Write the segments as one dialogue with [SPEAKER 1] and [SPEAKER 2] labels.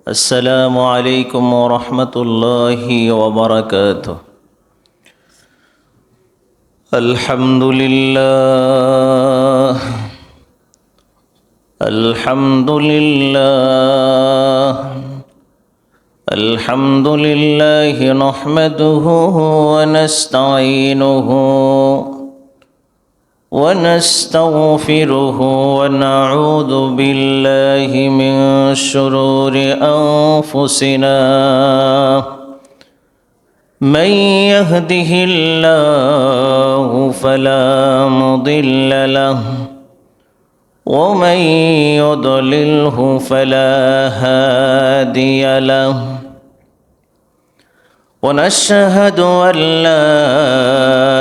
[SPEAKER 1] السلام عليكم ورحمة الله وبركاته. الحمد لله الحمد لله الحمد لله نحمده ونستعينه ونستغفره ونعوذ بالله من شرور أنفسنا من يهده الله فلا مضل له ومن يضلله فلا هادي له ونشهد أن لا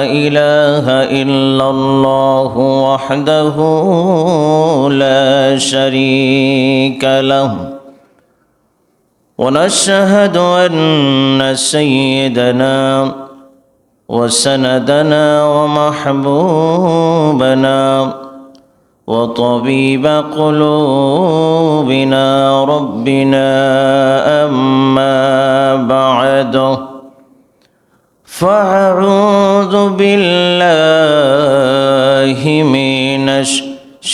[SPEAKER 1] إله إلا الله وحده لا شريك له ونشهد أن سيدنا وسندنا ومحبوبنا وطبيب قلوبنا ربنا أما بعد فأعوذ بالله من الشيطان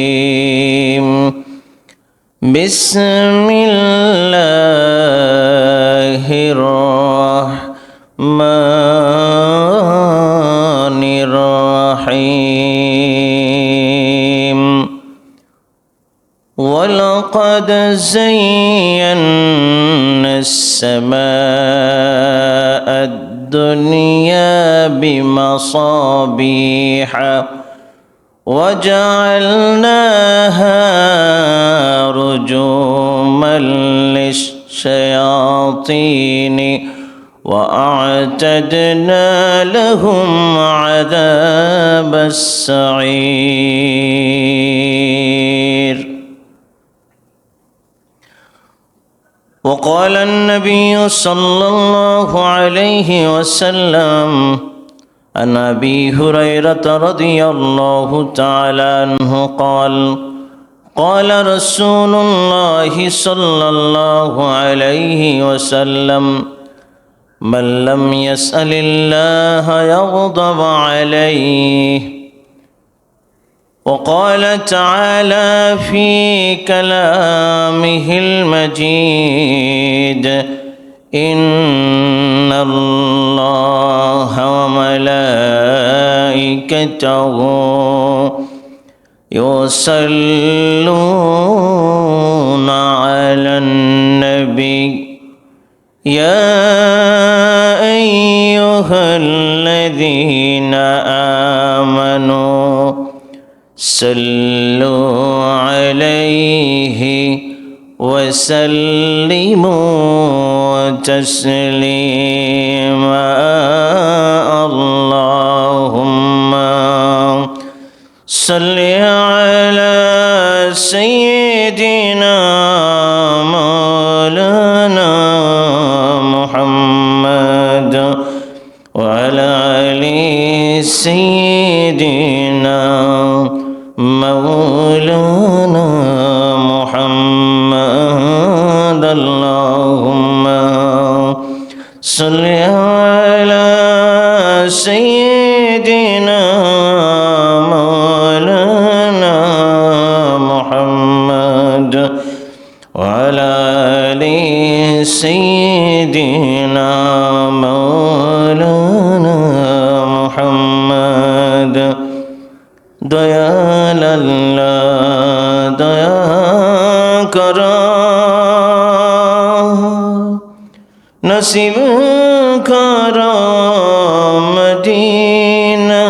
[SPEAKER 1] الرجيم بسم الله الرحمن الرحيم ولقد زينا السماء الدنيا بمصابيح وجعلناها رجوما للشياطين وأعتدنا لهم عذاب السعير. وقال النبي صلى الله عليه وسلم عن أبي هريرة رضي الله تعالى عنه قال قال رسول الله صلى الله عليه وسلم من لم يسأل الله يغضب عليه. وقال تعالى في كلامه المجيد إن الله وملائكته يصلون على النبي يا أيها الذين آمنوا صلوا عليه وسلموا تسليما. اللهم صل على سيدنا مولانا محمد وعلى آل سيدنا مولانا محمد. اللهم صل على سيدنا مولانا محمد وعلى آل سيدنا مولانا محمد. দয়াল আল্লাহ দয়া কর নসিব কর মদিনা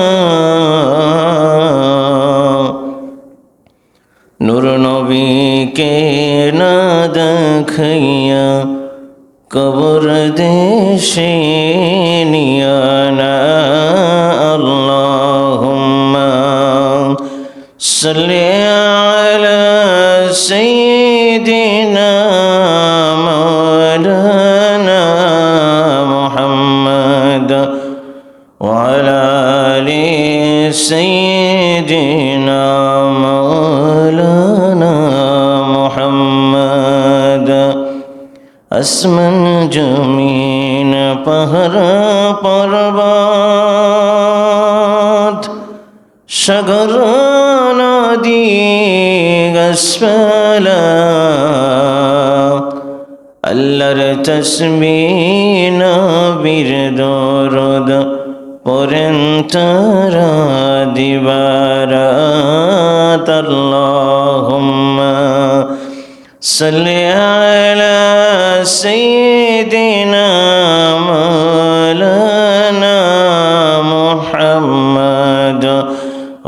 [SPEAKER 1] নূর নবীকে না দেখাইয়া কবর দেশে নিয়ানা। আল্লাহুম্মা সাল্লি আলা সাইয়্যিদিনা মাওলানা মুহাম্মদ ওয়া আলা আলি সাইয়্যিদিনা سيدنا مولانا محمد আসমান জমিন পাহাড় পর্বত সাগর নদী গাছপালা আল্লাহর তাসবিহ নবীর দরুদ পড়েন তারা দিবারাত আল্লাহুম্মা সাল্লি আলা সাইয়্যিদিনা মাওলানা মুহাম্মদ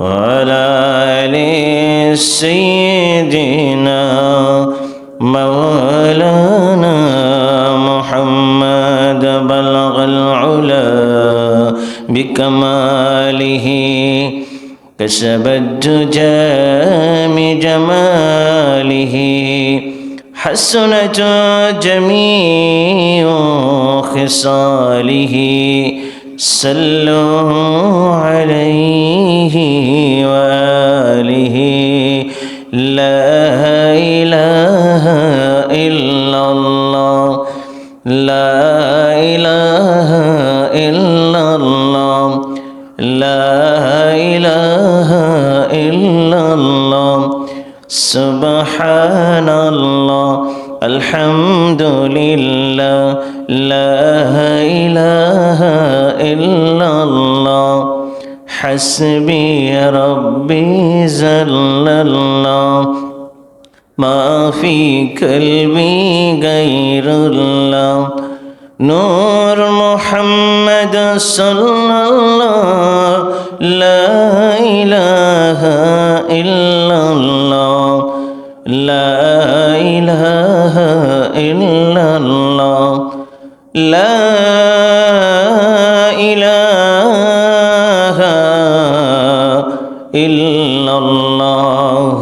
[SPEAKER 1] ওয়া আলা আলি সাইয়্যিদিনা مولانا محمد بلغ العلا بكماله كسب الدجى بجماله حسنت جميع خصاله صلوا عليه وآله لا إله إلا الله لا إله إلا الله لا إله إلا الله سبحان الله الحمد لله لا إله إلا الله حسبي ربي جل الله ما في قلبي غير الله نور محمد صلى الله لا إله إلا الله لا إله إلا الله لا إله إلا الله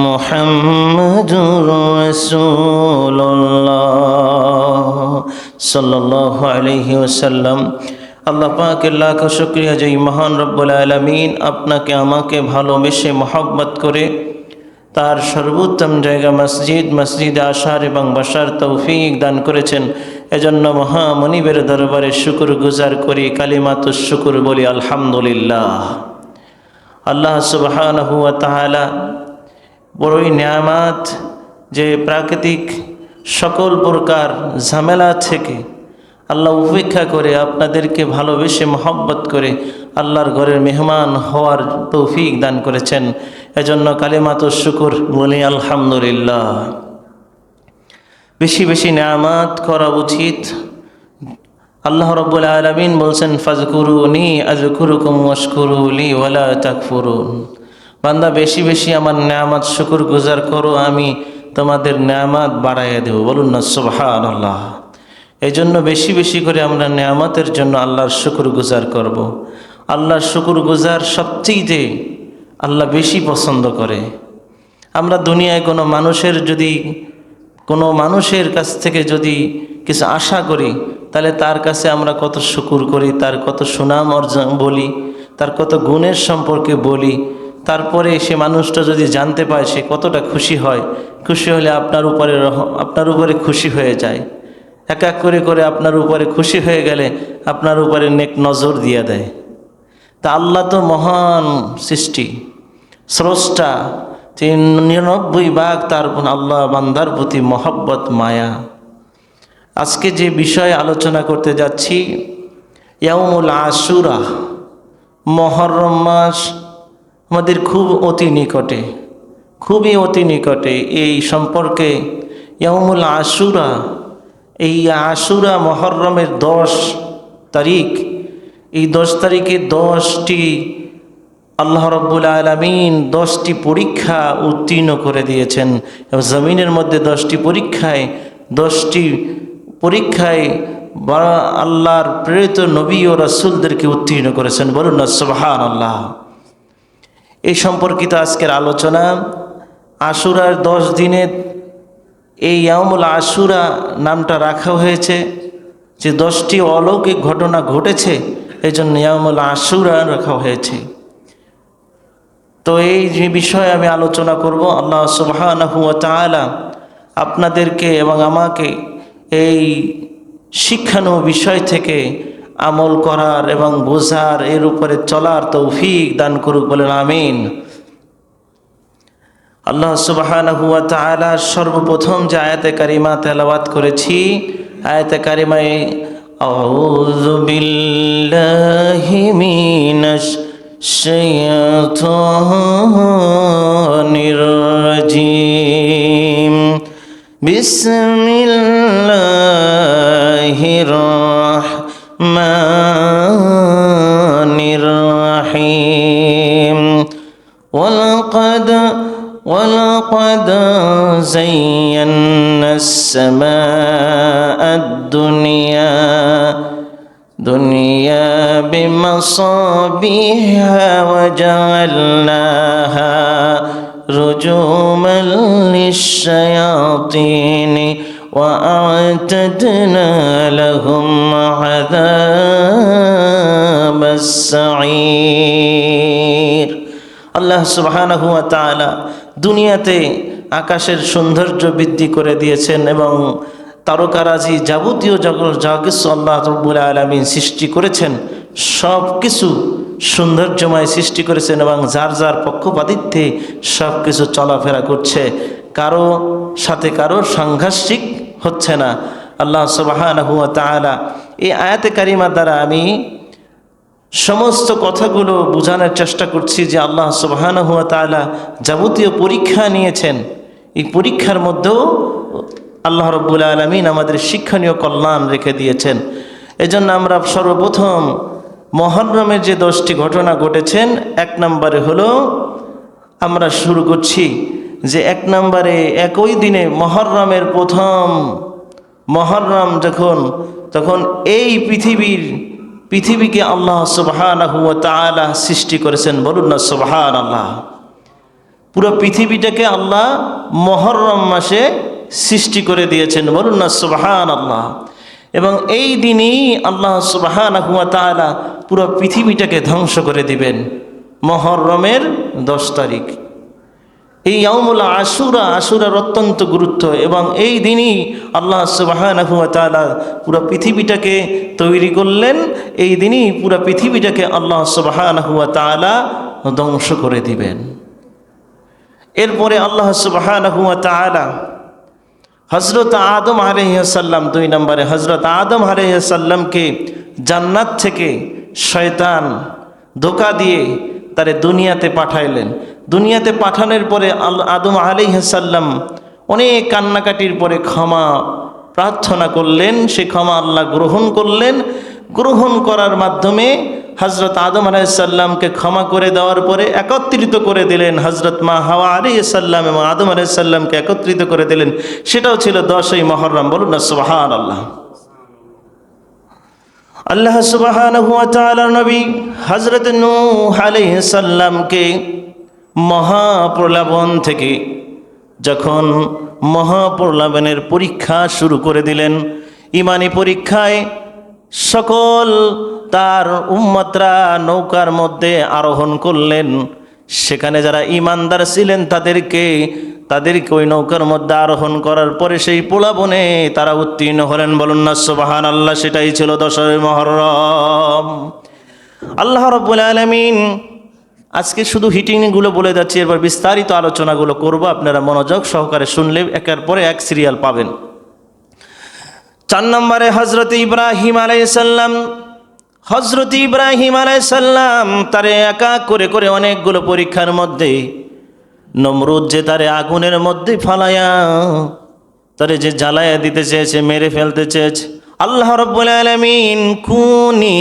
[SPEAKER 1] محمد رسول الله صلى الله عليه وسلم আল্লাহ পাকের লাখ শুকরিয়া যে মহান রব্বুল আলামিন আপনাকে আমাকে ভালোবেসে মহব্বত করে তার সর্বোত্তম জায়গা মসজিদে আসার এবং বসার তৌফিক দান করেছেন। এজন্য মহামনিবের দরবারে শুকর গুজার করি, কালিমাতুশ শুকর বলি আলহামদুলিল্লাহ। আল্লাহ সুবহানাহু ওয়া তাআলা বড়ই নিয়ামত যে প্রাকৃতিক সকল প্রকার ঝামেলা থেকে আল্লাহ উপেক্ষা করে আপনাদেরকে ভালোবেসে মহব্বত করে আল্লাহর ঘরের মেহমান হওয়ার তৌফিক দান করেছেন। এজন্য কালিমাতুশ শুকর বলি আলহামদুলিল্লাহ। বেশি বেশি নিয়ামত করা উচিত। আল্লাহ রাব্বুল আলামিন বলছেন ফাজকুরুনি আযকুরুকুম ওয়াশকুরুলি ওয়ালা তাকফুরুন। বান্দা বেশি বেশি আমার নিয়ামত শুকর গুজার করো, আমি তোমাদের নিয়ামত বাড়াইয়া দেব। বলুন না সুবহানাল্লাহ। এই জন্য বেশি বেশি করে আমরা নিয়ামতের জন্য আল্লাহর শুকর গুজার করব। আল্লাহর শুকর গুজার সবচেয়ে আল্লাহ বেশি পছন্দ করে। আমরা দুনিয়ায় কোনো মানুষের কাছ থেকে যদি কিছু আশা করি, তাহলে তার কাছে আমরা কত শুকর করি, তার কত সুনাম অর্জন বলি, তার কত গুণের সম্পর্কে বলি। তারপরে সে মানুষটা যদি জানতে পায় সে কতটা খুশি হয়, খুশি হলে আপনার উপরে খুশি হয়ে যায়। এক এক করে করে আপনার উপরে খুশি হয়ে গেলে আপনার উপরে নেক নজর দিয়ে দেয়। তা আল্লাহ তো মহান সৃষ্টি, স্রষ্টা, 99 ভাগ তার আল্লাহ বান্দার প্রতি মহব্বত মায়া। আজকে যে বিষয়ে আলোচনা করতে যাচ্ছি, ইয়াউমুল আশুরা, মুহররম মাস আমাদের খুবই অতি নিকটে। এই সম্পর্কে ইয়াউমুল আশুরা, এই আশুরা মুহররমের 10 তারিখ, এই 10 তারিখে 10টি আল্লাহ রাব্বুল আলামিন 10টি পরীক্ষা উত্তীর্ণ করে দিয়েছেন। জমিনের মধ্যে 10টি পরীক্ষায় আল্লাহর প্রেরিত নবী ও রাসূলদেরকে উত্তীর্ণ করেছেন। বলুন না সুবহানাল্লাহ। এই সম্পর্কিত আজকের আলোচনা। আশুরার 10 দিনে এই ইয়াউমুল আশুরা নামটা রাখা হয়েছে যে 10টি অলৌকিক ঘটনা ঘটেছে, এই জন্য ইয়াউমুল আশুরা রাখা হয়েছে। তো এই যে বিষয়ে আমি আলোচনা করব, আল্লাহ সুবহানাহু ওয়া তাআলা আপনাদেরকে এবং আমাকে এই শিক্ষানো বিষয় থেকে আমল করার এবং বোঝার, এর উপরে চলার তৌফিক দান করুক, বলেন আমিন। আল্লাহ সুবহানাহু ওয়া তাআলা সর্বপ্রথম যে আয়াতে কারিমা তেলাওয়াত করেছি, আয়াতে কারিমায় আউযু বিল্লাহি মিনাশ শাইতানির রাজিম, বিসমিল্লাহির রাহমানির রাহিম। ولقد زينا السماء الدنيا بمصابيح وجعلناها رجوما للشياطين وأعتدنا لهم عذاب السعير। আল্লাহ সুবহানাহু ওয়া তাআলা দুনিয়াতে আকাশের সৌন্দর্য বৃদ্ধি করে দিয়েছেন এবং তারকারাজি যাবতীয় যা কিছু আল্লাহ রাব্বুল আলামিন সৃষ্টি করেছেন সব কিছু সৌন্দর্যময় সৃষ্টি করেছেন এবং যার যার পক্ষপাতিত্বে সব কিছু চলাফেরা করছে, কারো সাথে কারো সাংঘর্ষিক হচ্ছে না। আল্লাহ সুবহানাহু ওয়া তাআলা এই আয়াতে কারিমা দ্বারা আমি সমস্ত কথাগুলো বোঝানোর চেষ্টা করছি যে আল্লাহ সুবহানাহু ওয়া তাআলা যাবতীয় পরীক্ষা নিয়েছেন, এই পরীক্ষার মধ্যেও আল্লাহ রাব্বুল আলামিন আমাদের শিক্ষণীয় কল্যাণ রেখে দিয়েছেন। এজন্য আমরা সর্বপ্রথম মুহররমের যে 10টি ঘটনা ঘটেছেন, 1 নম্বরে হলো আমরা শুরু করছি যে 1 নম্বরে একই দিনে মুহররমের প্রথম মুহররম তখন এই পৃথিবীকে আল্লাহ সুবহানাহু ওয়া তাআলা সৃষ্টি করেছেন, বলুন না সুবহানাল্লাহ। পুরো পৃথিবীটাকে আল্লাহ মুহররম মাসে সৃষ্টি করে দিয়েছেন, বলুন না সুবহানাল্লাহ। এবং এই দিনই আল্লাহ সুবহানাহু ওয়া তাআলা পুরো পৃথিবীটাকে ধ্বংস করে দিবেন, মুহররমের 10 তারিখ। এই ইয়াউমুল আশুরার অত্যন্ত গুরুত্ব এবং এই দিনই আল্লাহ সুবহানাহু ওয়া তাআলা পুরো পৃথিবীটাকে তৈরি করলেন, এই দিনই পুরো পৃথিবীটাকে আল্লাহ সুবহানাহু ওয়া তাআলা ধ্বংস করে দিবেন। এরপরে আল্লাহ সুবহানাহু ওয়া তাআলা হযরত আদম আলাইহিস সালাম 2 নম্বরে হযরত আদম আলাইহিস সালামকে জান্নাত থেকে শয়তান ধোঁকা দিয়ে তারে দুনিয়াতে পাঠাইলেন। দুনিয়াতে পাঠানোর পরে আদম আলাইহিস সালাম অনেক কান্নাকাটির পরে ক্ষমা প্রার্থনা করলেন, সে ক্ষমা আল্লাহ গ্রহণ করলেন। গ্রহণ করার মাধ্যমে হযরত আদম আলাইহিস সালামকে ক্ষমা করে দেওয়ার পরে একত্রিত করে দিলেন হযরত মা হাওয়া আলাইহিস সালাম এবং আদম আলাইহিস সালামকে একত্রিত করে দিলেন। সেটাও ছিল 10ই মুহররম, বলুন না সুবহানাল্লাহ। আল্লাহ সুবহানাহু ওয়া তাআলার নবী হযরত নূহ আলাইহিস সালামকে মহাপ্রলাবন থেকে যখন মহাপ্রলাবনের পরীক্ষা শুরু করে দিলেন, ইমানি পরীক্ষায় সকল তার উম্মতরা নৌকার মধ্যে আরোহণ করলেন। সেখানে যারা ঈমানদার ছিলেন তাদেরকে ওই নৌকার মধ্যে আরোহণ করার পরে সেই প্লাবনে তারা উত্তীর্ণ হলেন, বলুন না সুবহানাল্লাহ। সেটাই ছিল 10ই মুহররম। আল্লাহ রাব্বুল আলামিন আজকে শুধু হিটিংগুলো বলে যাচ্ছি, এরপর বিস্তারিত আলোচনাগুলো করব, আপনারা মনোযোগ সহকারে শুনলে একের পরে এক সিরিয়াল পাবেন। 4 নম্বরে হযরত ইব্রাহিম আলাইহিস সালাম তারে একা করে অনেকগুলো পরীক্ষার মধ্যে নমরুদ যে তারে আগুনের মধ্যে ফালায়া তারে যে জ্বালায়া দিতে চেয়েছে, মেরে ফেলতে চেয়েছে, আল্লাহ রাব্বুল আলামিন কুনি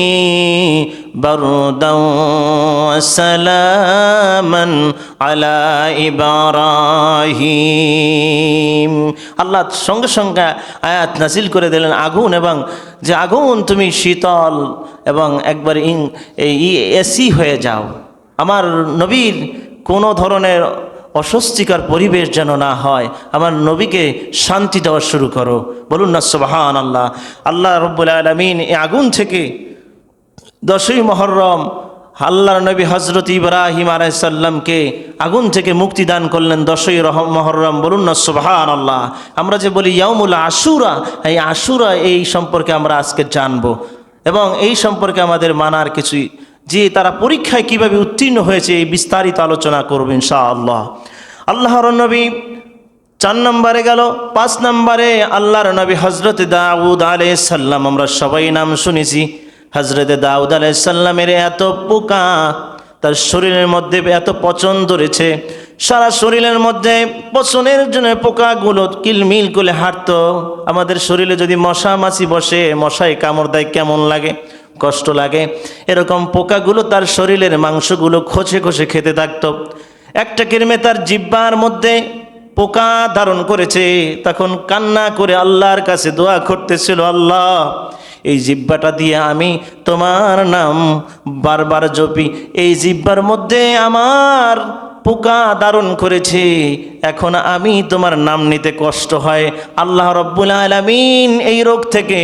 [SPEAKER 1] বারদাও ওয়া সালামান আলা ইব্রাহিম, আল্লাহ সঙ্গে সঙ্গে আয়াত নাজিল করে দিলেন আগুন, এবং যে আগুন তুমি শীতল এবং একবার এসি হয়ে যাও, আমার নবীর কোনো ধরনের অস্বস্তিকর পরিবেশ যেন না হয়, আমার নবীকে শান্তি দেওয়া শুরু করো, বলুন না সুবহানাল্লাহ। আল্লাহ রাব্বুল আলামিন এই আগুন থেকে 10ই মুহররম আল্লাহর নবী হযরত ইব্রাহিম আলাইহিস সালামকে আগুন থেকে মুক্তি দান করলেন 10ই মুহররম। বলুন না সুবহানাল্লাহ। আমরা যে বলি ইয়াউমুল আশুরা, এই আশুরা এই সম্পর্কে আমরা আজকে জানবো এবং এই সম্পর্কে আমাদের মানার কিছুই, যে তারা পরীক্ষায় কিভাবে উত্তীর্ণ হয়েছে এই বিস্তারিত আলোচনা করব ইনশাআল্লাহ। আল্লাহর নবী 4 নম্বরে গেল। 5 নম্বরে আল্লাহর নবী হযরত দাউদ আলাইহিস সালাম, আমরা সবাই নাম শুনেছি। হযরত দাউদ আলাইহিস সালামের এত পোকা, তার শরীরের মধ্যে এত পচন ধরেছে, সারা শরীরের মধ্যে পচনের জন্য পোকাগুলো কিলমিল করে হাঁটতো। আমাদের শরীরে যদি মশা মাছি বসে, মশায় কামড় দেয়, কেমন লাগে, কষ্ট লাগে, এরকম পোকাগুলো তার শরীরের মাংসগুলো খসে খসে খেতে থাকতো। একটা কিরমে তার জিহ্বার মধ্যে পোকা ধারণ করেছে, তখন কান্না করে আল্লাহর কাছে দোয়া করতেছিল, আল্লাহ এই জিহ্বাটা দিয়ে আমি তোমার নাম বারবার জপি, এই জিহ্বার মধ্যে আমার পোকা ধারণ করেছে, এখন আমি তোমার নাম নিতে কষ্ট হয়। আল্লাহ রব্বুল আলামিন এই রোগ থেকে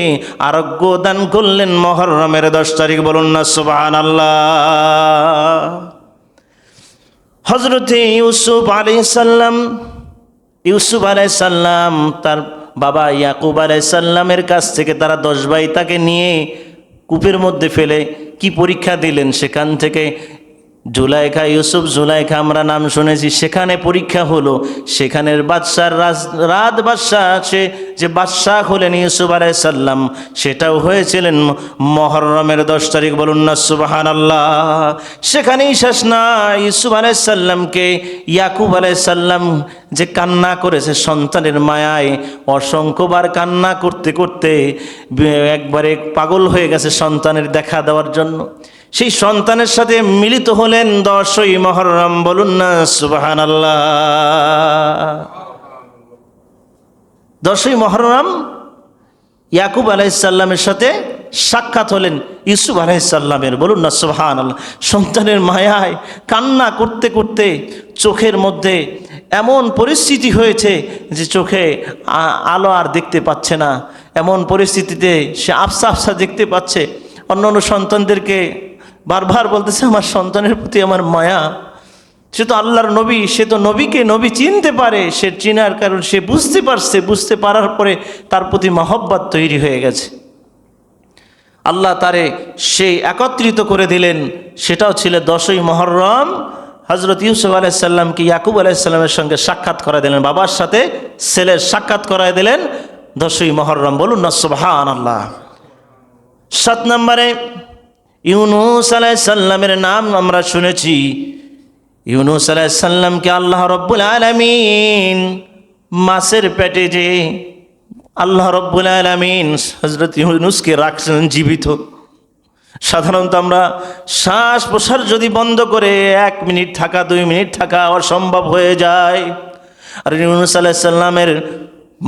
[SPEAKER 1] আরোগ্য দান করলেন মুহররমের 10 তারিখ। বলুন না সুবহানাল্লাহ। হযরত ইউসুফ আলাইহিস সালাম, ইউসুফ আলাইহিস সালাম তার বাবা ইয়াকুব আলাইহিস সালামের কাছ থেকে তারা 10 ভাই তাকে নিয়ে কূপের মধ্যে ফেলে কি পরীক্ষা দিলেন, সেখান থেকে জুলাইখা, ইউসুফ জুলাইখা আমরা নাম শুনেছি, সেখানে পরীক্ষা হলো। সেখানের বাদশার রাত বাদশাহ, সে যে বাদশাহ হলেন ইউসুফ আলাইহিস সালাম, সেটাও হয়েছিলেন মুহররমের 10 তারিখ। বলুন না সুবহানাল্লাহ। সেখানেই শেষ না, ইউসুফ আলাইহিস সালামকে ইয়াকুব আলাইহিস সালাম যে কান্না করেছে সন্তানের মায়ায়, অসংখ্যবার কান্না করতে করতে একবারে পাগল হয়ে গেছে সন্তানের দেখা দেওয়ার জন্য। সেই সন্তানের সাথে মিলিত হলেন 10ই মুহররম। বলুন না সুবহানাল্লাহ। 10ই মুহররম ইয়াকুব আলাইহিস সালামের সাথে সাক্ষাৎ হলেন ইউসুফ আলাইহিস সালামের। বলুন না সুবহানাল্লাহ। সন্তানের মায়ায় কান্না করতে করতে চোখের মধ্যে এমন পরিস্থিতি হয়েছে যে চোখে আলো আর দেখতে পাচ্ছে না, এমন পরিস্থিতিতে সে আফসা আফসা দেখতে পাচ্ছে। অন্য অন্য সন্তানদেরকে বারবার বলতেছে, আমার সন্তানের প্রতি আমার মায়া। সে তো আল্লাহর নবী, সে তো নবীকে নবী চিনতে পারে, সে চিনার কারণ সে বুঝতে পারছে, বুঝতে পারার পরে তার প্রতি মহব্বত তৈরি হয়ে গেছে। আল্লাহ তারে সেই একত্রিত করে দিলেন, সেটাও ছিল 10ই মুহররম। হযরত ইউসুফ আলাইহিস সালামকে ইয়াকুব আলাইহিস সালামের সঙ্গে সাক্ষাৎ করায় দিলেন, বাবার সাথে ছেলের সাক্ষাৎ করায় দিলেন 10ই মুহররম। বলুন না সুবহানাল্লাহ। 7 নম্বরে ইউনুস আলাইহিস সালামের নাম আমরা শুনেছি। ইউনুস আলাইহিস সালামকে আল্লাহ রব্বুল আলামিন মাছের পেটে যে আল্লাহ রব্বুল আলামিন হযরত ইউনুসকে রাখছেন জীবিত। সাধারণত আমরা শ্বাস প্রশ্বাস যদি বন্ধ করে 1 মিনিট থাকা, 2 মিনিট থাকা অসম্ভব হয়ে যায়। আর ইউনুস আলাইহিস সালামের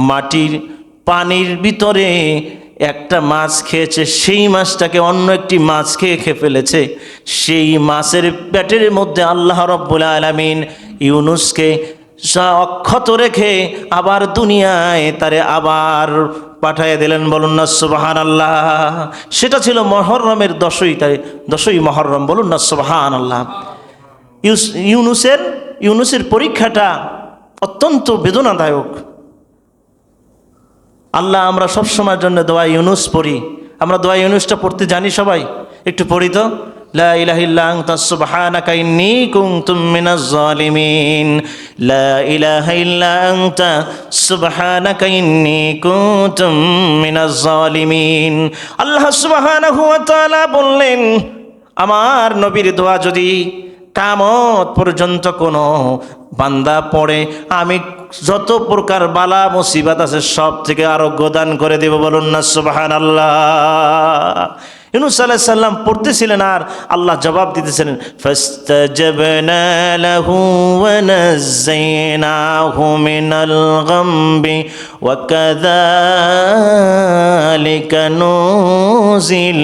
[SPEAKER 1] মাটির পানির ভিতরে একটা মাছ খেয়েছে, সেই মাছটাকে অন্য একটি মাছ খেয়ে ফেলেছে। সেই মাছের পেটের মধ্যে আল্লাহ রব্বুল আলামিন ইউনুসকে অক্ষত রেখে আবার দুনিয়ায় তারে আবার পাঠিয়ে দিলেন। বলুন না সুবহানাল্লাহ। সেটা ছিল মুহররমের 10ই মুহররম। বলুন না সুবহানাল্লাহ। ইউনুসের পরীক্ষাটা অত্যন্ত বেদনাদায়ক। আল্লাহ, আমরা সব সময়ের জন্য দোয়া ইউনুস পড়ি। আমরা দোয়া ইউনুসটা পড়তে জানি সবাই? একটু পড়ি তো। লা ইলাহা ইল্লা আনতা সুবহানাকা ইন্নী কুনতু মিনাজ জালিমিন। লা ইলাহা ইল্লা আনতা সুবহানাকা ইন্নী কুনতু মিনাজ জালিমিন। আল্লাহ সুবহানাহু ওয়া তাআলা বললেন, আমার নবীর দোয়া যদি কিয়ামত পর্যন্ত কোনো বান্দা পড়ে, আমি যত প্রকার বালা মুসিবত আছে সব থেকে আরোগ্য দান করে দেব। বলুন না সুবহানাল্লাহ। ইউনুস আলাইহিস সালাম পড়তেছিলেন আর আল্লাহ জবাব দিতেছিলেন, ফাস্তাজাবনা লাহু ওয়া নাযায়নাহু মিনাল গামবি ওয়া কাযালিকা নুজিল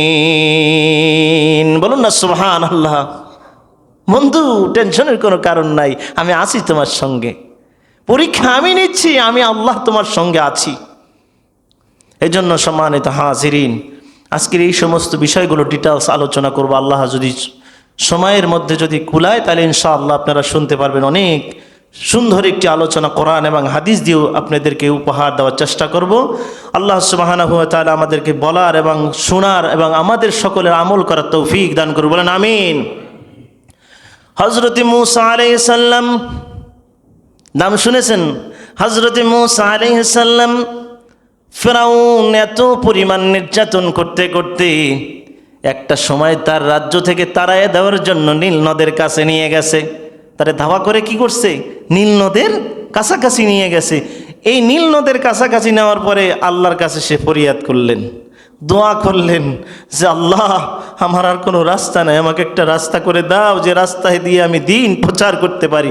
[SPEAKER 1] মুমিনিন। বলুন না সুবহানাল্লাহ। বন্ধু, টেনশনের কোনো কারণ নাই, আমি আছি তোমার সঙ্গে। পরীক্ষা আমি নিচ্ছি, আমি আল্লাহ তোমার সঙ্গে আছি। এই জন্য সম্মানিত হাজিরিন, আজকের এই সমস্ত বিষয়গুলো ডিটেলস আলোচনা করব। আল্লাহ যদি সময়ের মধ্যে যদি কুলায় তাহলে ইনশাআল্লাহ আপনারা শুনতে পারবেন। অনেক সুন্দর একটি আলোচনা কোরআন এবং হাদিস দিয়েও আপনাদেরকে উপহার দেওয়ার চেষ্টা করব। আল্লাহ সুবহানাহু ওয়া তাআলা আমাদেরকে বলার এবং শোনার এবং আমাদের সকলের আমল করার তৌফিক দান করুন, বলেন আমিন। হযরত মূসা আলাইহিস সালাম, নাম শুনেছেন? হযরত মূসা আলাইহিস সালাম ফিরআউন এত পরিমাণ নির্যাতন করতে করতে একটা সময় তার রাজ্য থেকে তাড়াইয়া দেওয়ার জন্য নীল নদের কাছে নিয়ে গেছে। তারে ধাওয়া করে কি করছে? নীল নদের কাছাকাছি নিয়ে গেছে। এই নীল নদের কাছাকাছি নেওয়ার পরে আল্লাহর কাছে সে ফরিয়াদ করলেন, দোয়া করলেন যে আল্লাহ, আমার আর কোনো রাস্তা নাই, আমাকে একটা রাস্তা করে দাও যে রাস্তায় দিয়ে আমি দিন প্রচার করতে পারি।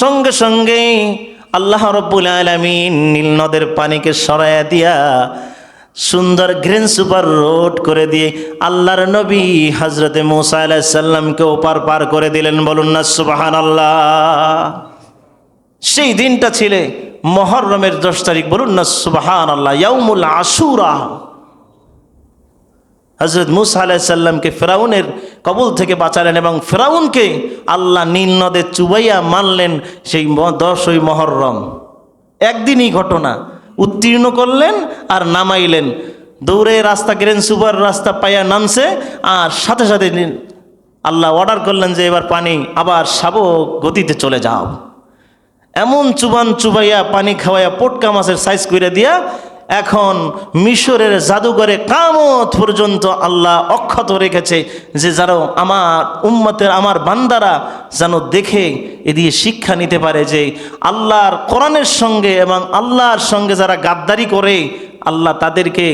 [SPEAKER 1] সঙ্গে সঙ্গে আল্লাহ রব্বুল আলামিন নীল নদের পানিকে সরাইয়া দিয়া সুন্দর গ্রিন সুপার রোড করে দিয়ে আল্লাহর নবী হযরতে মূসা আলাইহিস সালামকে ওপার পার করে দিলেন। বলুন না সুবহানাল্লাহ। সেই দিনটা ছিল মুহররমের 10 তারিখ। বলুন না সুবহানাল্লাহ। ইয়াউমুল আশুরা। হযরত মূসা আলাইহিস সালামকে ফিরআউনের কবল থেকে বাঁচালেন এবং ফিরআউনকে আল্লাহ নীল নদে চুবাইয়া মারলেন সেই 10ই মুহররম। একদিনই ঘটনা, উত্তীর্ণ করলেন আর নামাইলেন। দৌড়ে রাস্তা গ্রেন সুপার রাস্তা পাইয়া নামছে আর সাথে সাথে আল্লাহ অর্ডার করলেন যে এবার পানি আবার শাবক গতিতে চলে যাও। এমন চুবান চুবাইয়া পানি খাওয়াইয়া পটকা মাছের সাইজ করে দিয়া এখন মিশরের জাদুঘরে কিয়ামত পর্যন্ত আল্লাহ অক্ষত রেখেছে যে যারা আমার উম্মতের, আমার বান্দারা যেন দেখে এদিকে শিক্ষা নিতে পারে যে আল্লাহর কোরআনের সঙ্গে এবং আল্লাহর সঙ্গে যারা গাদ্দারি করে আল্লাহ তাদেরকে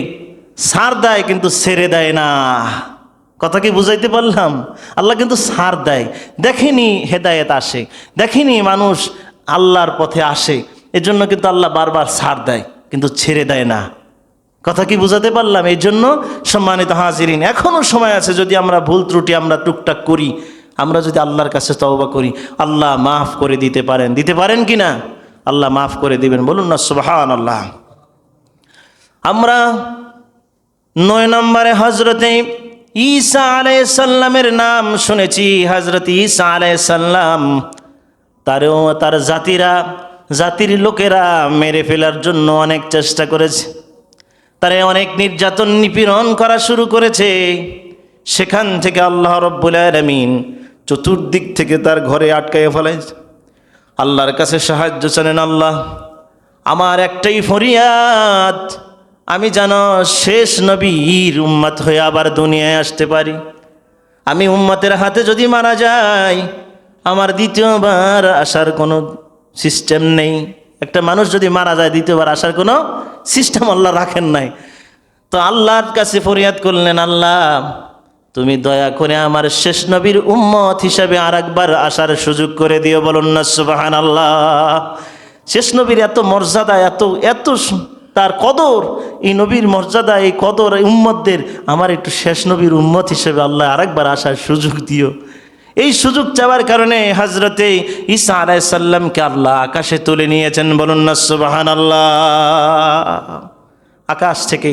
[SPEAKER 1] ছাড় দেয় কিন্তু ছেড়ে দেয় না। কথা কি বুঝাইতে পারলাম? আল্লাহ কিন্তু ছাড় দেয়। দেখেনি হেদায়েত আসে, দেখেনি মানুষ আল্লাহর পথে আসে, এজন্য কিন্তু আল্লাহ বারবার ছাড় দেয় কিন্তু ছেড়ে দেয় না। কথা কি বুঝাতে পারলাম? এই জন্য সম্মানিত হাজিরিন, এখনও সময় আছে। যদি আমরা ভুল ত্রুটি আমরা টুকটাক করি, আমরা যদি আল্লাহর কাছে তওবা করি, আল্লাহ মাফ করে দিতে পারেন। দিতে পারেন কি না? আল্লাহ মাফ করে দিবেন। বলুন না সুবহানাল্লাহ। আমরা 9 নম্বরে হযরতে ঈসা আলাইহিস সালামের নাম শুনেছি। হযরত ঈসা আলাইহিস সালাম তার জাতির লোকেরা মেরে ফেলার জন্য অনেক চেষ্টা করেছে, তারা অনেক নির্যাতন নিপীড়ন করা শুরু করেছে। সেখান থেকে আল্লাহ রব্বুল আলামিন চতুর্দিক থেকে তার ঘরে আটকাইয়া ফেলাইছে। আল্লাহর কাছে সাহায্য চান, আল্লাহ আমার একটাই ফরিয়াদ, আমি যেন শেষ নবীর উম্মত হয়ে আবার দুনিয়ায় আসতে পারি। আমি উম্মতের হাতে যদি মারা যাই, আমার দ্বিতীয়বার আসার কোনো সিস্টেম নেই। একটা মানুষ যদি মারা যায় দ্বিতীয়বার আসার কোনো সিস্টেম আল্লাহ রাখেন নাই। তো আল্লাহর কাছে ফরিয়াদ করলেন, আল্লাহ তুমি দয়া করে আমার শেষ নবীর উম্মত হিসাবে আর একবার আসার সুযোগ করে দিও। বলুন না সুবহানাল্লাহ। শেষ নবীর এত মর্যাদা, এত তার কদর, এই নবীর মর্যাদা, এই কদর উম্মতদের, আমার একটু শেষ নবীর উম্মত হিসেবে আল্লাহ আরেকবার আসার সুযোগ দিও। এই সুযোগ চাওয়ার কারণে হযরতে ঈসা আলাইহিস সালামকে আল্লাহ আকাশে তুলে নিয়েছেন। বলুন না সুবহানাল্লাহ। আকাশ থেকে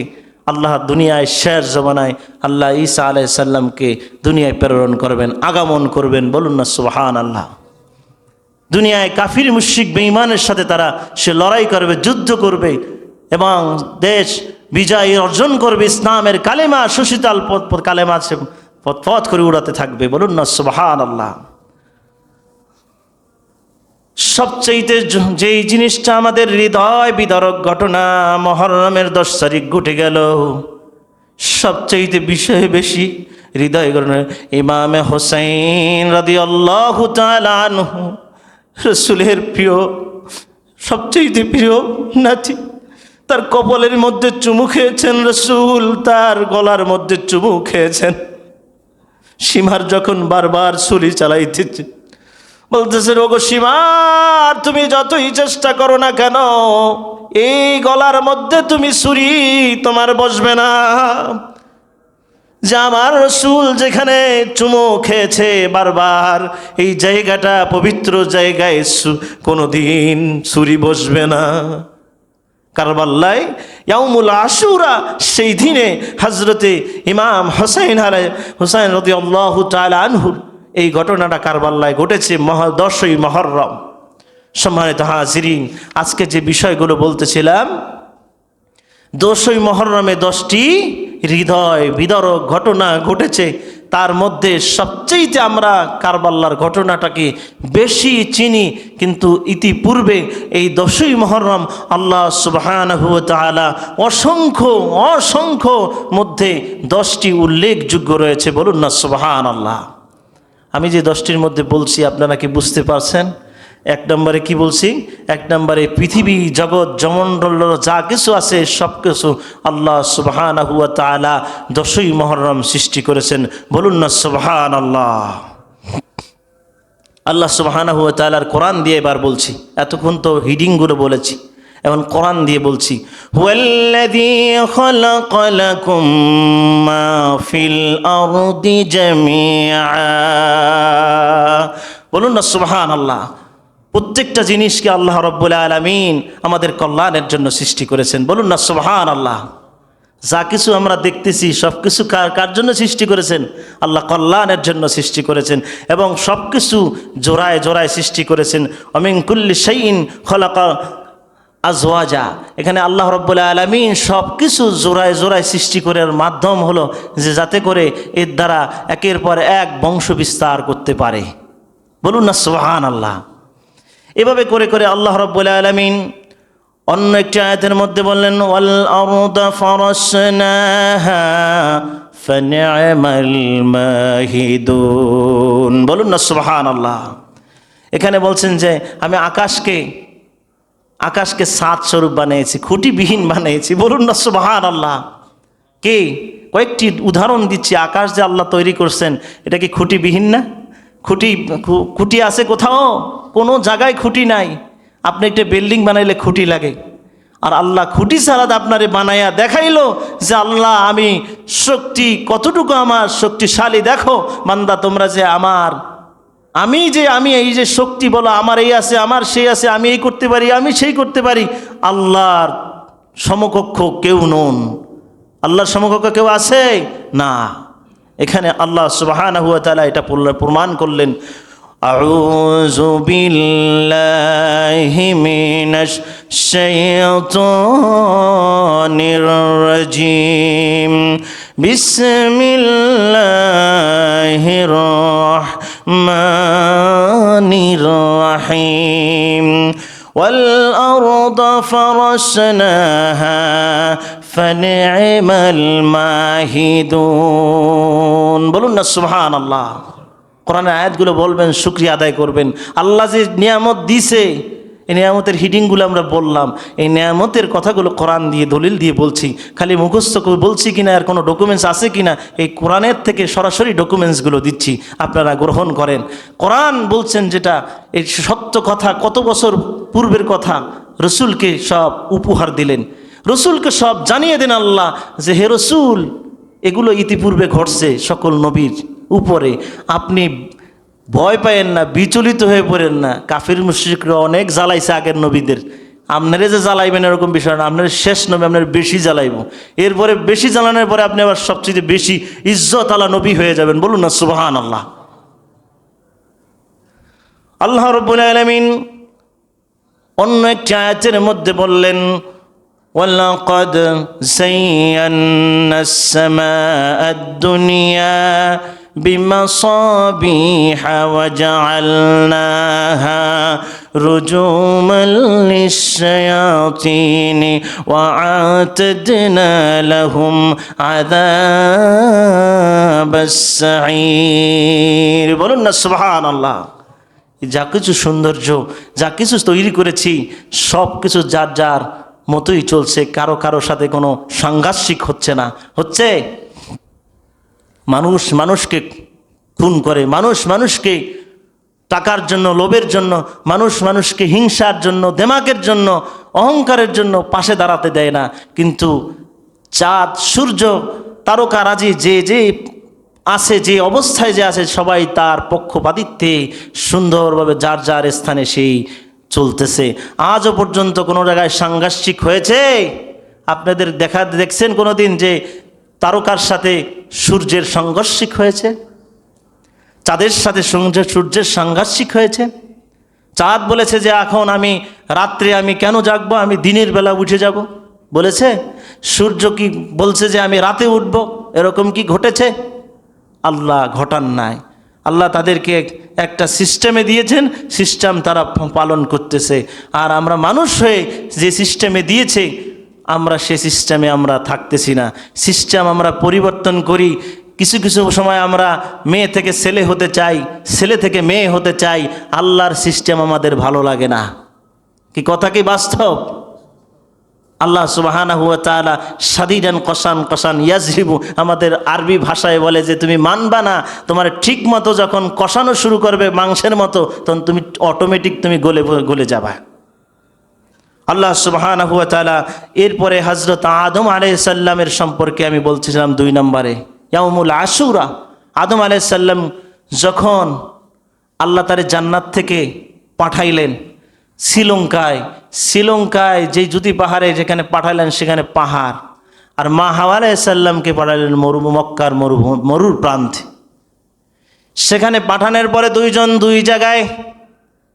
[SPEAKER 1] আল্লাহ দুনিয়ায় শেষ জমানায় আল্লাহ ঈসা আলাইহিস সালামকে দুনিয়ায় প্রেরণ করবেন, আগমন করবেন। বলুন না সুবহানাল্লাহ। দুনিয়ায় কাফির মুশরিক বেঈমানের সাথে সে লড়াই করবে, যুদ্ধ করবে এবং দেশ বিজয় অর্জন করবে। ইসলামের কালেমা, সুশীতল কালেমা সে পথ করে উড়াতে থাকবে। বলুন না সুবহানাল্লাহ। সবচেয়ে যেই জিনিসটা আমাদের হৃদয় বিদারক ঘটনা মুহররমের 10 তারিখ ঘটে গেল, সবচেয়ে বিষয়ে বেশি হৃদয় ঘটনা ইমামে হোসেন রাদিয়াল্লাহু তাআলা আনহু, রাসূলের প্রিয়, সবচেয়ে প্রিয় নাতি, তার কপালের মধ্যে চুমু খেয়েছেন রাসূল, তার গলার মধ্যে চুমু খেয়েছেন। সীমার যখন বারবার ছুরি চালাইতেছে, বলতেছে, ওগো সীমার, তুমি যতই চেষ্টা করো না কেন, এই গলার মধ্যে তুমি ছুরি তোমার বসবে না। যে আমার রাসূল যেখানে চুমু খেয়েছে বারবার, এই জায়গাটা পবিত্র জায়গায় কোনোদিন ছুরি বসবে না। কারবাল্লায় ইয়াউমুল আশুরা, সেই দিনে হজরতে ইমাম হুসাইন রাদিয়াল্লাহু তাআলা আনহু এই ঘটনাটা কারবাল্লায় ঘটেছে 10ই মুহররম। সম্মানিত হাজিরিন, আজকে যে বিষয়গুলো বলতেছিলাম, 10ই মুহররমে 10টি হৃদয় বিদারক ঘটনা ঘটেছে। তার মধ্যে সবচেয়ে আমরা কারবাল্লার ঘটনাটাকে বেশি চিনি, কিন্তু ইতিপূর্বে এই 10ই মুহররম আল্লাহ সুবহানাহু ওয়া তাআলা অসংখ্য মধ্যে 10টি উল্লেখযোগ্য রয়েছে। বলুন না সুবহানাল্লাহ। আমি যে 10টির মধ্যে বলছি আপনারা কি বুঝতে পারছেন? 1 নম্বরে কি বলছি? 1 নম্বরে পৃথিবী জগৎ জমণ্ডল যা কিছু আছে সব কিছু আল্লাহ সুবহানাহু ওয়া তাআলা 10ই মুহররম সৃষ্টি করেছেন। বলুন না সুবহানাল্লাহ। আল্লাহ সুবহানাহু ওয়া তাআলার কোরআন দিয়ে এবার বলছি, এতক্ষণ তো হিডিংগুলো বলেছি, এখন কোরআন দিয়ে বলছি। হুয়াল্লাযী খালাকা লাকুম মা ফিল আরদি জামিআ। বলুন না সুবহানাল্লাহ। প্রত্যেকটা জিনিসকে আল্লাহ রাব্বুল আলামিন আমাদের কল্যাণের জন্য সৃষ্টি করেছেন। বলুন না সুবহানাল্লাহ। যা কিছু আমরা দেখতেছি সব কিছু কার জন্য সৃষ্টি করেছেন? আল্লাহ কল্যাণের জন্য সৃষ্টি করেছেন, এবং সব কিছু জোড়ায় জোড়ায় সৃষ্টি করেছেন। ওমিন কুল্লি শাইইন খালাকা আজওয়াজা। এখানে আল্লাহ রাব্বুল আলামিন সব কিছু জোড়ায় জোড়ায় সৃষ্টি করার মাধ্যম হলো যে যাতে করে এর দ্বারা একের পর এক বংশ বিস্তার করতে পারে। বলুন না সুবহানাল্লাহ। এভাবে করে করে আল্লাহ রাব্বুল আলামিন অন্য একটি আয়াতের মধ্যে বললেন, ওয়াল আরদা ফারাশনাহা ফানি'মাল মাহিদুন। বলুন না সুবহানাল্লাহ। এখানে বলছেন যে আমি আকাশকে ছাদ স্বরূপ বানিয়েছি, খুঁটিবিহীন বানিয়েছি। বলুন না সুবহানাল্লাহ। কে? কয়েকটি উদাহরণ দিচ্ছি। আকাশ যে আল্লাহ তৈরি করছেন, এটা কি খুঁটিবিহীন না? খুঁটি আছে কোথাও? কোনো জায়গায় খুঁটি নাই। আপনি একটা বিল্ডিং বানাইলে খুঁটি লাগে, আর আল্লাহ খুঁটি ছাড়া আপনারে বানাইয়া দেখাইলো যে আল্লাহ আমি শক্তি কতটুকু, আমার শক্তিশালী দেখো বান্দা, তোমরা যে আমি এই যে শক্তি বলো আমার এই আছে, আমার সেই আছে, আমি এই করতে পারি, আমি সেই করতে পারি। আল্লাহর সমকক্ষ কেউ নন। আল্লাহর সমকক্ষ কেউ আছে না। এখানে আল্লাহ সুবহানাহু ওয়া তাআলা এটা প্রমাণ করলেন। আউযু বিল্লাহি মিনাশ শাইতানির রাজীম। বিসমিল্লাহির রাহমানির রাহিম। ওয়াল আরদা ফারাশনাহা ফানি'মাল মাহিদুন। বলুন না সুবহানাল্লাহ। কোরআনের আয়াতগুলো বলবেন, শুকরিয়া আদায় করবেন। আল্লাহ যে নিয়ামত দিছে, এই নিয়ামতের হিডিংগুলো আমরা বললাম, এই নিয়ামতের কথাগুলো কোরআন দিয়ে দলিল দিয়ে বলছি। খালি মুখস্থ বলছি কিনা, আর কোনো ডকুমেন্টস আছে কিনা, এই কোরআনের থেকে সরাসরি ডকুমেন্টসগুলো দিচ্ছি, আপনারা গ্রহণ করেন। কোরআন বলছেন যেটা এই সত্য কথা, কত বছর পূর্বের কথা রসুলকে সব উপহার দিলেন, রসুলকে সব জানিয়ে দেন আল্লাহ যে হে রসুল, এগুলো ইতিপূর্বে ঘটছে সকল নবীর উপরে। আপনি ভয় পায়েন না, বিচলিত হয়ে পড়েন না। কাফির মুশরিকরা অনেক জ্বালাইছে আগের নবীদের, আপনারা যে জ্বালাইবেন এরকম বিষয় না। আপনার শেষ নবী, আপনার বেশি জ্বালাইব। এরপরে বেশি জ্বালানোর পরে আপনি আবার সবচেয়ে বেশি ইজ্জত আলা নবী হয়ে যাবেন। বলুন না সুবহানাল্লাহ। আল্লাহ রাব্বুল আলামিন অন্য একটি আয়াতের মধ্যে বললেন, ওয়ালাকাদ যায়্যানাস সামাআদ দুনিয়া বিমাসাবিহা ওয়া জাআলনাহা রুজুমান লিশ-শায়াতিন ওয়া আ'তাদনা লাহুম আযাবাস সাঈর। বলুন না সুবহানাল্লাহ। যা কিছু সৌন্দর্য, যা কিছু তৈরি করেছি সব কিছু যার যার মতোই চলছে, কারো কারো সাথে কোনো সাংঘর্ষিক হচ্ছে না। হচ্ছে মানুষ মানুষকে খুন করে, মানুষ মানুষকে টাকার জন্য, লোভের জন্য, মানুষ মানুষকে হিংসার জন্য, দেমাকের জন্য, অহংকারের জন্য পাশে দাঁড়াতে দেয় না। কিন্তু চাঁদ, সূর্য, তারকারাজি যে যে আছে, যে অবস্থায় যে আছে, সবাই তার পক্ষপাতিত্বে সুন্দরভাবে যার যার স্থানে সেই চলতেছে। আজও পর্যন্ত কোনো জায়গায় সাংঘর্ষিক হয়েছে? আপনাদের দেখছেন কোনো দিন যে তারকার সাথে সূর্যের সাংঘর্ষিক হয়েছে? চাঁদের সাথে সূর্যের সাংঘর্ষিক হয়েছে? চাঁদ বলেছে যে এখন আমি রাত্রে আমি কেন জাগবো, আমি দিনের বেলা উঠে যাব বলেছে? সূর্য কি বলছে যে আমি রাতে উঠব? এরকম কি ঘটেছে? আল্লাহ ঘটান নাই। আল্লাহ তাদেরকে একটা সিস্টেমে দিয়েছেন, সিস্টেম তারা পালন করতেছে। আর আমরা মানুষ হয়ে যে সিস্টেমে দিয়েছে, আমরা সে সিস্টেমে আমরা থাকতেছি না। সিস্টেম আমরা পরিবর্তন করি। কিছু কিছু সময় আমরা মেয়ে থেকে ছেলে হতে চাই, ছেলে থেকে মেয়ে হতে চাই। আল্লাহর সিস্টেম আমাদের ভালো লাগে না। কি কথা কি বাস্তব? আল্লাহ সুবহানাহু ওয়া তাআলা শাদীদান কসান কসান ইয়াজরিবু, আমাদের আরবি ভাষায় বলে যে তুমি মানবা না, তোমার ঠিক মতো যখন কষানো শুরু করবে মাংসের মতো, তখন তুমি অটোমেটিক তুমি গলে যাবা। আল্লাহ সুবহানাহু ওয়া তাআলা এরপরে হযরত আদম আলাইহিস সালামের সম্পর্কে আমি বলছিলাম 2 নম্বরে, ইয়াউমুল আশুরা। আদম আলাইহিস সালাম যখন আল্লাহ তারে জান্নাত থেকে পাঠাইলেন শ্রীলঙ্কায় যে জুতি পাহাড়ে যেখানে পাঠাইলেন সেখানে পাহাড়, আর মা হাওয়া আলাইহিস সালামকে পাঠাইলেন মক্কার মরুর প্রান্তে। সেখানে পাঠানোর পরে দুইজন দুই জায়গায়,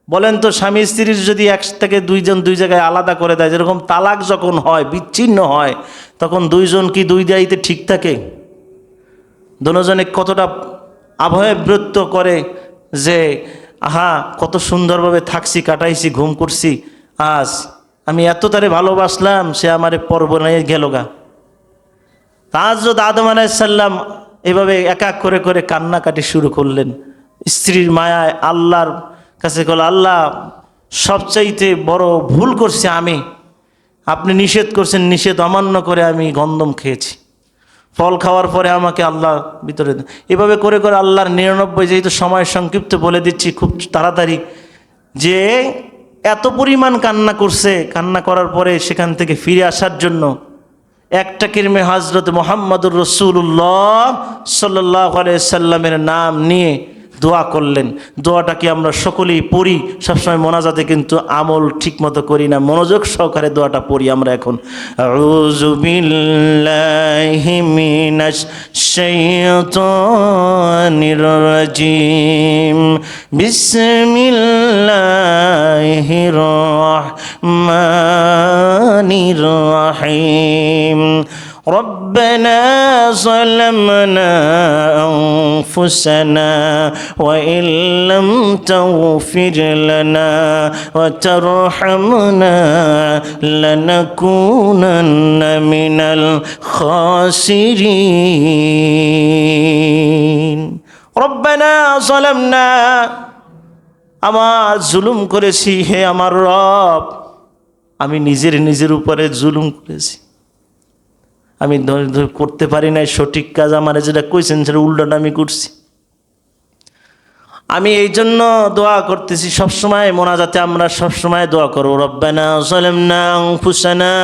[SPEAKER 1] বলেন তো স্বামী স্ত্রীর যদি এক থেকে দুইজন দুই জায়গায় আলাদা করে দেয়, যেরকম তালাক যখন হয়, বিচ্ছিন্ন হয়, তখন দুইজন কি দুই জায়গাতে ঠিক থাকে? দুজনে কতটা আভয়ব্রত করে যে আহা কত সুন্দরভাবে থাকছি, কাটাইছি, ঘুম করছি, আজ আমি এত তারে ভালোবাসলাম, সে আমারে পর বানিয়ে গেল গা। হযরত আদম আলাইহিস সালাম এভাবে এক এক করে করে কান্নাকাটি শুরু করলেন। স্ত্রীর মায়ায় আল্লাহর কাছে বলল, আল্লাহ সবচাইতে বড় ভুল করছি আমি, আপনি নিষেধ করছেন, নিষেধ অমান্য করে আমি গন্ধম খেয়েছি, ফল খাওয়ার পরে আমাকে আল্লাহ ভিতরে। এভাবে করে করে আল্লাহর 99, যেহেতু সময় সংক্ষিপ্ত বলে দিচ্ছি খুব তাড়াতাড়ি, যে এত পরিমাণ কান্না করছে, কান্না করার পরে সেখান থেকে ফিরে আসার জন্য একটা কিরমে হযরত মুহাম্মদুর রাসূলুল্লাহ সাল্লাল্লাহু আলাইহি সাল্লামের নাম নিয়ে দোয়া করলেন। দোয়াটা কি আমরা সকলেই পড়ি, সবসময় মোনাজাতে কিন্তু আমল ঠিকমতো করি না। মনোযোগ সহকারে দোয়াটা পড়ি আমরা এখন। আউযু বিল্লাহি মিনাশ শাইতানির রাজিম, বিসমিল্লাহির রাহমানির রাহিম। ربنا ظلمنا أنفسنا وإن لم تغفر لنا وترحمنا لنكونن من الخاسرين ربنا ظلمنا, আমার জুলুম করেছি হে আমার রব, আমি নিজের উপরে জুলুম করেছি, আমি করতে পারি নাই সঠিক কাজ, আমার যেটা কইছেন সেটা উল্টোটা আমি করছি। আমি এই জন্য দোয়া করতেছি, সবসময় মোনাজাতে আমরা সবসময় দোয়া করব, রব্বানা যালামনা আনফুসানা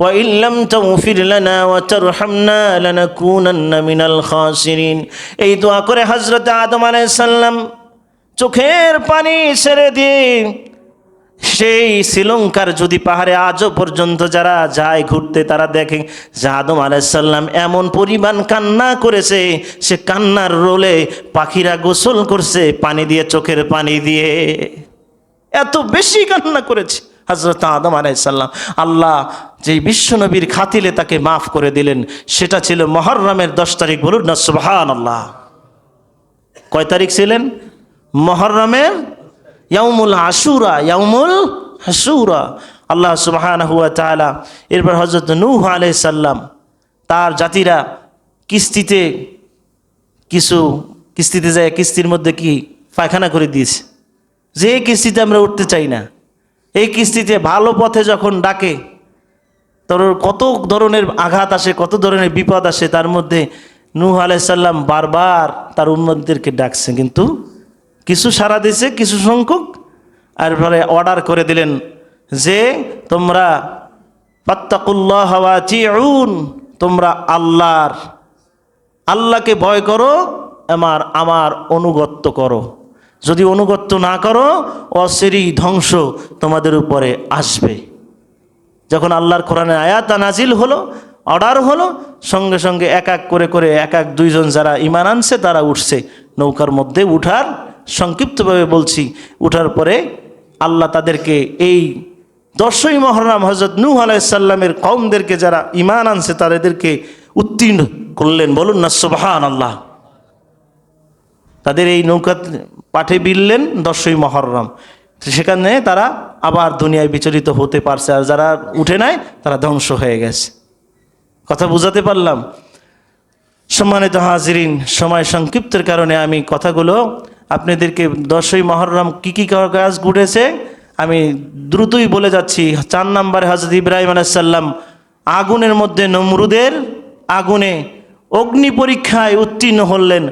[SPEAKER 1] ওয়া ইল্লাম তাগফির লানা ওয়া তারহামনা লানাকুনান্না মিনাল খাসিরিন। এই দোয়া করে হযরত আদম আলাইহিস সালাম চোখের পানি ছেড়ে দিয়ে সেই শ্রীলঙ্কার যদি পাহাড়ে আজও পর্যন্ত যারা যায় ঘুরতে, তারা দেখে যে আদম আলাইহিস সালাম এমন পরিমাণ কান্না করেছে, সে কান্নার রোলে পাখিরা গোসল করছে পানি দিয়ে, চোখের পানি দিয়ে, এত বেশি কান্না করেছে হযরত আদম আলাইহিস সালাম। আল্লাহ যেই বিশ্বনবীর খাতিলে তাকে মাফ করে দিলেন, সেটা ছিল মুহররমের 10 তারিখ। বলুন না সুবহানাল্লাহ। কয় তারিখ ছিলেন? মুহররমের ইয়াউমুল আশুরা, ইয়াউমুল আশুরা। আল্লাহ সুবহানাহু ওয়া তাআলা এরপর হযরত নূহ আলাইহিস সালাম, তার জাতিরা কিস্তিতে যায়, কিস্তির মধ্যে কি পায়খানা করে দিয়েছে, যে কিস্তিতে আমরা উঠতে চাই না। এই কিস্তিতে ভালো পথে যখন ডাকে, তোর কত ধরনের আঘাত আসে, কত ধরনের বিপদ আসে। তার মধ্যে নূহ আলাইহিস সালাম বারবার তার উম্মতদেরকে ডাকছে, কিন্তু কিছু সাড়া দিয়েছে, কিছু সংখ্যক। আর পরে অর্ডার করে দিলেন যে তোমরা ফাত্তাকুল্লাহ ওয়া আতিউন, তোমরা আল্লাহকে ভয় করো, আমার অনুগত্য করো। যদি অনুগত্য না করো অচিরেই ধ্বংস তোমাদের উপরে আসবে। যখন আল্লাহর কোরআনের আয়াত নাজিল হলো, অর্ডার হলো, সঙ্গে সঙ্গে এক এক করে এক এক দুইজন যারা ঈমান আনছে তারা উঠছে নৌকার মধ্যে। উঠার সংক্ষিপ্তভাবে বলছি, উঠার পরে আল্লাহ তাদেরকে এই 10ই মুহররম হযরত নূহ আলাইহিস সালামের কওমদেরকে যারা ঈমান আনছে তাদেরকে উত্তীর্ণ করলেন। বলুন না সুবহানাল্লাহ। তাদের এই নৌকা পাঠে বিললেন 10ই মুহররম, সেখানে তারা আবার দুনিয়ায় বিচরিত হতে পারছে, আর যারা উঠে নাই তারা ধ্বংস হয়ে গেছে। কথা বুঝাতে পারলাম? সম্মানিত হাজিরিন, সময় সংক্ষিপ্তের কারণে আমি কথাগুলো আপনাদেরকে 10ই মুহররম কী কী কাজ ঘটেছে আমি দ্রুতই বলে যাচ্ছি। 4 নম্বরে হযরত ইব্রাহিম আলাইহিস সালাম আগুনের মধ্যে, নমরুদের আগুনে অগ্নি পরীক্ষায় উত্তীর্ণ হলেন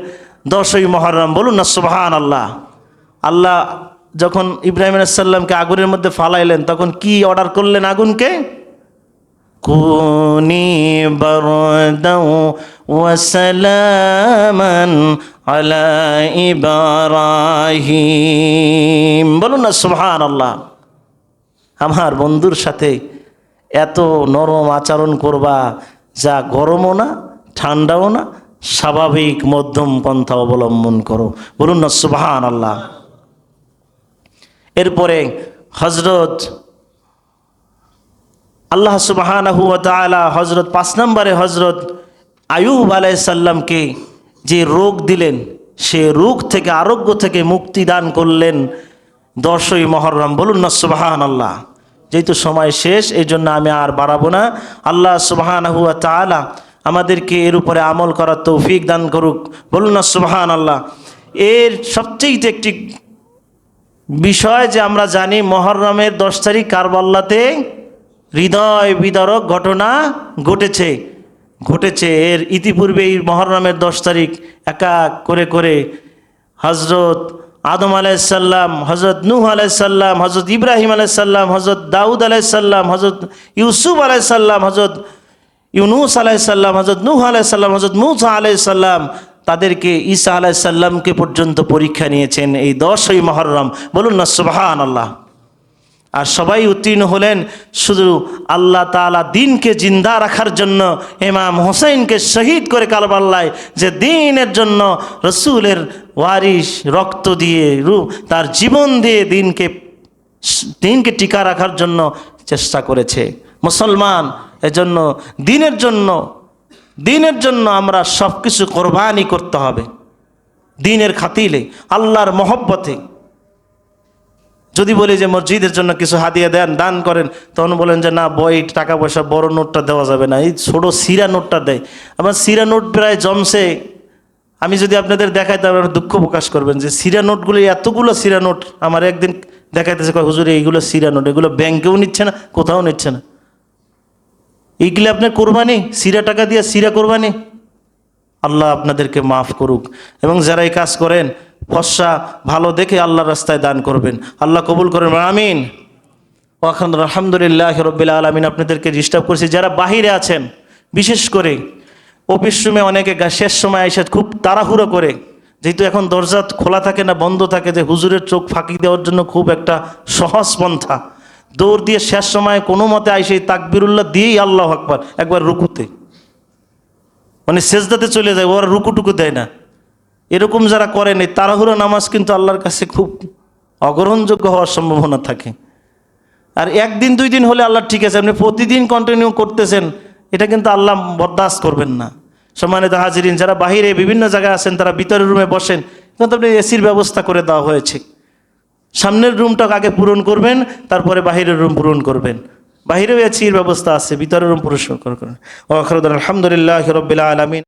[SPEAKER 1] 10ই মুহররম। বলুন না সুবহানাল্লাহ। আল্লাহ যখন ইব্রাহিম আলাইহিস সালামকে আগুনের মধ্যে ফালাইলেন তখন কি অর্ডার করলেন আগুনকে? কুনি বারদাও ওয়া সালামান আলা ইব্রাহিম। বলুন না সুবহানাল্লাহ। আমার বন্ধুর সাথে এত নরম আচরণ করবা যা গরমও না ঠান্ডাও না, স্বাভাবিক মধ্যম পন্থা অবলম্বন করো। বলুন না সুবহানাল্লাহ। এরপরে হযরত আল্লাহ সুবহানাহু ওয়া তাআলা হযরত 5 নম্বরে হযরত আইয়ুব আলাইহিস সালামকে যে রোগ দিলেন, সে রোগ থেকে, আরোগ্য থেকে মুক্তি দান করলেন 10ই মুহররম। বলুন না সুবহানাল্লাহ। যেহেতু সময় শেষ এই জন্য আমি আর বাড়াবো না। আল্লাহ সুবহানাহু ওয়া তাআলা আমাদেরকে এর উপরে আমল করার তৌফিক দান করুক। বলুন না সুবহানাল্লাহ। এর সবচেয়ে একটি বিষয় যে আমরা জানি, মুহররমের 10 তারিখ কারবালাতে হৃদয় বিদারক ঘটনা ঘটেছে। এর ইতিপূর্বে এই মুহররমের 10 তারিখ এক এক করে হযরত আদম আলাইহিস সালাম, হযরত নূহ আলাইহিস সালাম, হযরত ইব্রাহিম আলাইহিস সালাম, হযরত দাউদ আলাইহিস সালাম, হযরত ইউসুফ আলাইহিস সালাম, হযরত ইউনুস আলাইহিস সালাম, হযরত নূহ আলাইহিস সালাম, হযরত মূসা আলাইহিস সালাম, তাদেরকে ঈসা আলাইহিস সালামকে পর্যন্ত পরীক্ষা নিয়েছেন এই 10ই মুহররম। বলুন না সুবহানাল্লাহ। আর সবাই উত্তীর্ণ হলেন শুধু আল্লাহ তাআলা দিনকে জিন্দা রাখার জন্য। ইমাম হোসেনকে শহীদ করে কারবালায়, যে দিনের জন্য রসুলের ওয়ারিস রক্ত দিয়ে, তার জীবন দিয়ে দিনকে টিকা রাখার জন্য চেষ্টা করেছে মুসলমান। এজন্য দিনের জন্য আমরা সব কিছু কোরবানি করতে হবে। দিনের খাতিলে, আল্লাহর মহব্বতে। যদি বলি যে মসজিদের জন্য কিছু হাদিয়া দেন, দান করেন, তখন বলেন যে না, বই টাকা পয়সা বড় নোটটা দেওয়া যাবে না, এই ছোটো সিরা নোটটা দেয়। আমার সিরা নোট প্রায় জমছে। আমি যদি আপনাদের দেখাই তাহলে দুঃখ প্রকাশ করবেন যে সিরা নোটগুলো, এতগুলো সিরা নোট আমার একদিন দেখাইতেছে, হুজুর এইগুলো সিরা নোট, এগুলো ব্যাংকেও নিচ্ছে না, কোথাও নিচ্ছে না। এইগুলো আপনার কোরবানি, সিরা টাকা দিয়ে সিরা কোরবানি। আল্লাহ আপনাদেরকে মাফ করুক। এবং যারা এই কাজ করেন ফসা ভালো দেখে আল্লাহর রাস্তায় দান করবেন। আল্লাহ কবুল করবেন, আমিন। আলহামদুলিল্লাহ রাব্বিল আলামিন। আপনাদেরকে ডিস্টার্ব করছি। যারা বাহিরে আছেন, বিশেষ করে অফিস রুমে অনেকে শেষ সময় এসে খুব তাড়াহুড়ো করে, যেহেতু এখন দরজা খোলা থাকে না, বন্ধ থাকে, যে হুজুরের চোখ ফাঁকি দেওয়ার জন্য খুব একটা সহজ পন্থা, দৌড় দিয়ে শেষ সময় কোনো মতে আইসে তাকবিরুল্লাহ দিয়েই আল্লাহু আকবার একবার রুকুতে, মানে সেজদাতে চলে যায়, ওরা রুকুটুকু দেয় না। এরকম যারা করেন, এই তাড়াহুড়ো নামাজ কিন্তু আল্লাহর কাছে খুব অগ্রহণযোগ্য হওয়ার সম্ভাবনা থাকে। আর একদিন 2 দিন হলে আল্লাহ ঠিক আছে, আপনি প্রতিদিন কন্টিনিউ করতেছেন, এটা কিন্তু আল্লাহ বরদাস্ত করবেন না। সম্মানিত হাজিরিন, যারা বাহিরে বিভিন্ন জায়গায় আছেন তারা ভিতরের রুমে বসেন, কিন্তু আপনি এসির ব্যবস্থা করে দেওয়া হয়েছে। সামনের রুমটা আগে পূরণ করবেন, তারপরে বাহিরের রুম পূরণ করবেন। বাহিরেও এসির ব্যবস্থা আছে, ভিতরের রুম পরিষ্কার করবেন। আলহামদুলিল্লাহ রাব্বিল আলামিন।